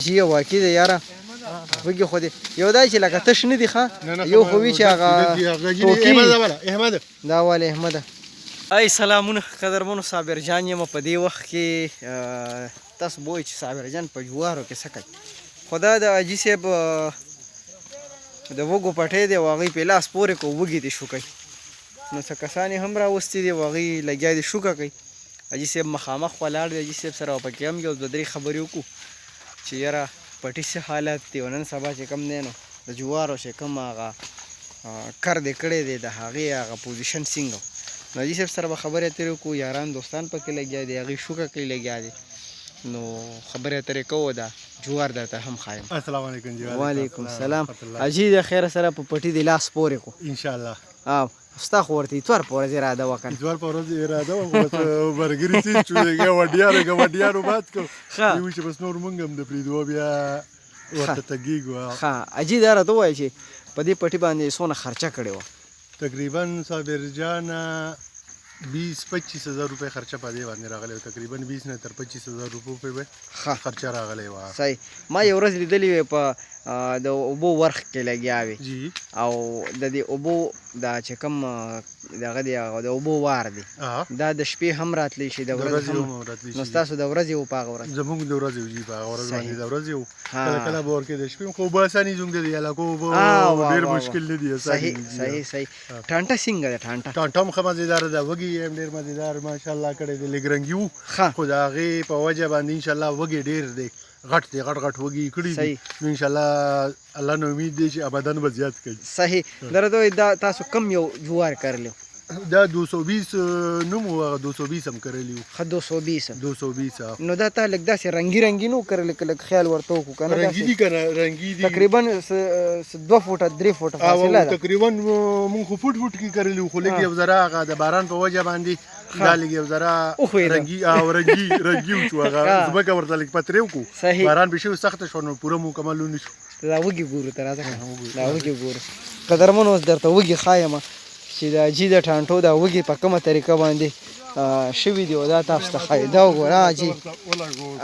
جی واقعي دی یاره وږي خو دې یو دا چې لکه تش نه دي ښه یو خو وي چې هغه احمد دا ولې احمده ای سلامونه قدرمنو صابر جان یم په دې وخت کې تاسو به وایئ چې صابر جان په جوارو کې څه کوي خو دا د حاجي صاحب د وږو پټۍ دی او هغوی په لاس پورې کو وږي دې شوکوي نو څه کسان یې هم راوستي دي او هغوی لګیا دي شوکه کوي حاجي صاحب مخامخ ولاړ دی حاجي صاحب سره پکې هم یو دوه درې خبرې وکړو چې یاره پټي څه حالت دی او نن سبا چې کوم دی نو د جوارو چې کوم هغه کر دې کړی دی د هغې هغه پوزیشن څنګه نو حاجي صاحب سره به خبرې اترې وکړو یاران دوستان پکې لګیا دي هغوی شوکه کوي لګیا دي نو خبرې اترې کوو دا جوار درته هم ښایم السلام علیکم جی وعلیکم السلام حاجي د خیره سره په پټي د لاس پورې کو انشاءالله او ستا خو ورته اتوار په ورځ اراده وکړه اتوار په ورځ اراده وکړه برګري چې ګاونډیانو بات کو یو چې بس نور مونږ هم د پریدو بیا ورته تګیږو ښه حاجي دا راته ووایه چې په دې پټي باندې څونه خرچه کړې وه تقریبا صابر جان 20-25 هزار روپۍ خرچه په دې باندې راغلی و تقریبا 20 نه تر 25 هزار روپۍ به خرچه راغلی وه صحیح ما یو ورځ لیدلې وې په د اوبو ورخ کې لګیا وې جی او د دې اوبو دا چې کوم دغه دی د اوبو وار دی دا د شپې هم راتلی شي د ورځې هم راتلی شي نو ستاسو د ورځې و په هغه ورځ زموږ د ورځې و جي په هغه ورځ باندې د ورځې و کله کله به ورکې د شپې خو اوبه اساني زموږ د علاقو اوبه ډېر مشکل نه دي صحیح ټانټه څنګه ده ټانټه هم ښه مزېداره ده وږي هم ډېر مزېدار ماشاءالله کړی دی لږ رنګي وو خو د هغې په وجه باندې انشاءالله وږي ډېر دی غټ دی غټ وږي کړي دي نو انشاءالله الله نه امید دی چې ابدا به زیات کوي صحیح درته دا تاسو کم یو جوار کرلی دا 220 نوم و هغه 220 هم کرلی و ښه 220 نو دا تا لږ داسې رنګي نو کرلی که لږ خیال ورته وکړو که نه رنګي دي که نه رنګي دي تقریبا 2 فوټه 3 فوټه فاصله ده تقریبا مونږ خو فوټ کې کرلی و خو لږ یو ذره هغه د باران په وجه باندې دا لږ یو ذره رنګي وشو هغه ځمکه ورته لږ پترې وکړو باران به شوی سخته شوه نو پوره مکمل ونه شو دا وږي ګورو ته راځه دا وږي ګورو قدرمنو اوس درته وږي ښایم چې د حاجي د ټانټو دا وږي په کومه طریقه باندې شوي دي او دا تاسو ته ښایي دا وګوره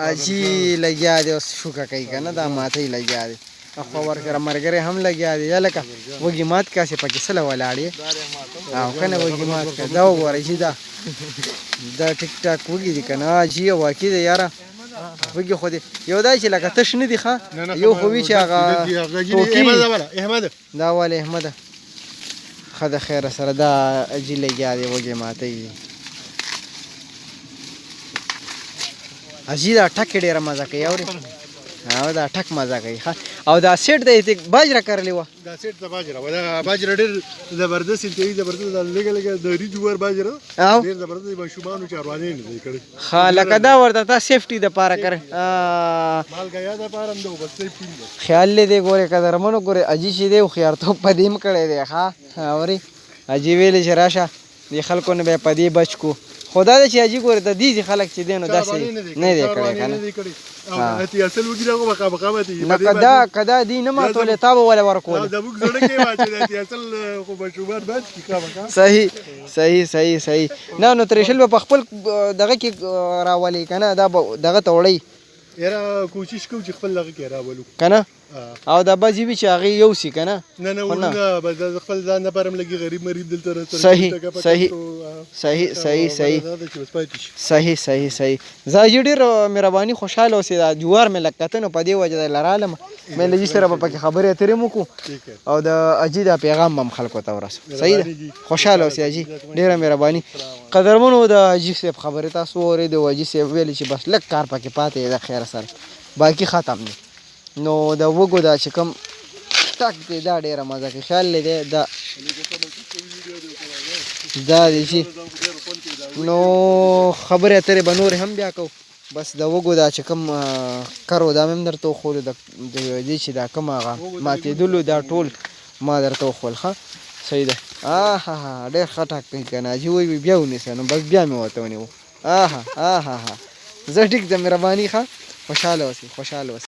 حاجي لګیا دی اوس شوکه کوي که نه دا ماته یې لګیا دی اخوا ورکره ملګری هم لګیا دی یا لکه وږي مات کاسې پکې سله ولاړ یې او که نه وږي مات کړه دا وګوره چې دا ټیک ټاک وږي دي که نه حاجي واقعي دی یاره وږي خو دې یو دا چې لکه تش نه دي ښه یو خو وي چې هغه دا ولې احمده ښه د خیره سره دا حاجي لګیا دی وږي ماتی دي حاجي دا ټکې ډېره مزه کوي اورې او دا ټک مزه کوي ښه او دا سیټ د باجره کرلی وه دا سیټ د باجره وه دا باجره ډېر زبردست انتهایي زبردست دا لږه د ری جوار باجره ډېر زبردست د ماشومانو چاروانۍ نه دی کړی ښه لکه دا ورته تا سیفټي دپاره کړی مالګیا دپاره هم ده خو بس سیفټي هم ده خیال دی ګورې قدرمنو ګورې حاجي چې دی هوښیارتوب په دې هم کړی دی ښه اورې حاجي ویلې چې راشه دې خلکو نه به یې په دې بچ کو خو دا ده چې حاجي ګورې د دې خلک چې دی نو داسې نه دی کړی که نه که دا دی نه ماتولې تا به ولې ورکولې صحیح نه نو ترېشل به په خپل دغه کې راولې که نه دا به دغه ته وړئ یاره کوشش کوو چې خپل دغه کې راولو که نه او دا بعضې وي چې هغې یوسي که نه نه ورونه بس د خپل ځان لپاره هم لږې غریب مریب دلته صحیح زه حاجي ډېر مهرباني خوشحاله اوسې دا جوار مې لږ کته نو په دې وجه دی لرالم مې له حاجي سره به پکې خبرې اترې هم وکړو او د حاجي دا پیغام به هم خلکو ته ورسو صحیح ده خوشحاله اوسې حاجي ډېره مهرباني قدرمنو د حاجي صاحب خبرې تاسو واورېدې او حاجي صاحب ویلې چې بس لږ کار پکې پاتې دی د خیره سره باقي ختم دی نو د وږو دا چې کوم ټک دی دا ډېره مزه کوي خیال دی دا دی چې نو خبرې اترې به نورې هم بیا کوو بس د وږو دا چې کوم کرو دا مې هم درته وښودو د دې چې دا کوم هغه ماتېدلو دا ټول ما درته وښول ښه صحیح ده ډېر ښه ټک کوي که نه حاجي وایي بیا ونیسه نو بس بیا مې ورته ونیو زه ټیک ده مهرباني ښه خوشحاله اوسې